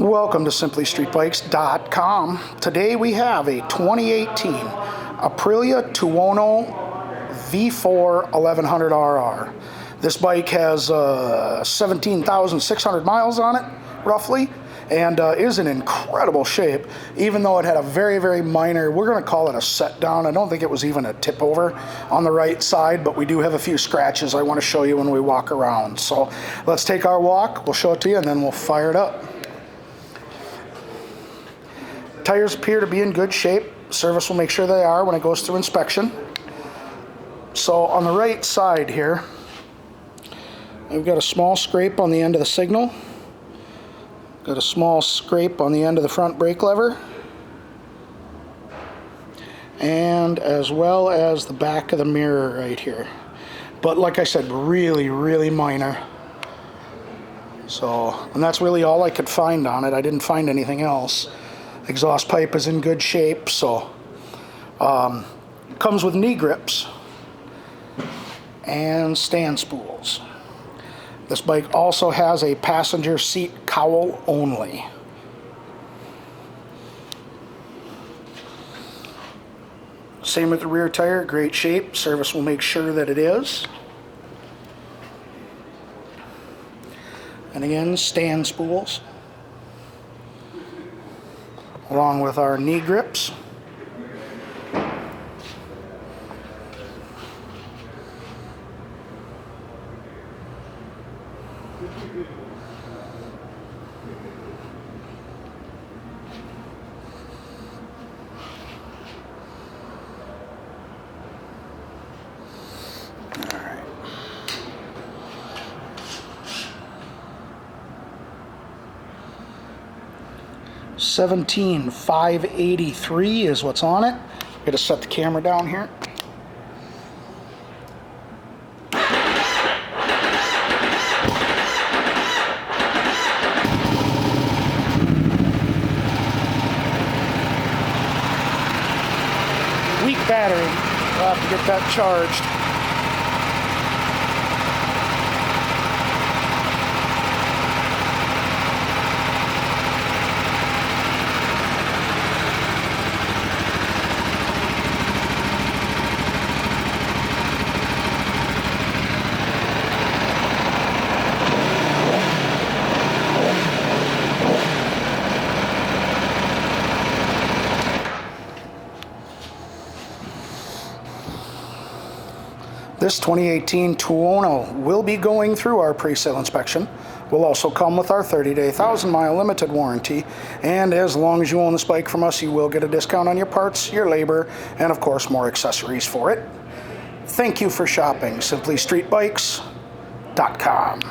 Welcome to simplystreetbikes.com. Today we have a 2018 Aprilia Tuono V4 1100RR. This bike has 17,600 miles on it, roughly, and is in incredible shape, even though it had a very minor, we're going to call it a set down. I don't think it was even a tip over on the right side, but we do have a few scratches I want to show you when we walk around. So let's take our walk, we'll show it to you, and then we'll fire it up. Tires appear to be in good shape. Service will make sure they are when it goes through inspection. So on the right side here, we've got a small scrape on the end of the signal. Got a small scrape on the end of the front brake lever. And as well as the back of the mirror right here. But like I said, really minor. So, and that's really all I could find on it. I didn't find anything else. Exhaust pipe is in good shape, so comes with knee grips and stand spools. This bike also has a passenger seat cowl only. Same with the rear tire, great shape. Service will make sure that it is. And again, stand spools, along with our knee grips. All right. $17,583 is what's on it. I'm going to set the camera down here. Weak battery. We'll have to get that charged. This 2018 Tuono will be going through our pre-sale inspection. Will also come with our 30-day, 1,000-mile limited warranty. And as long as you own this bike from us, you will get a discount on your parts, your labor, and of course more accessories for it. Thank you for shopping. SimplyStreetBikes.com.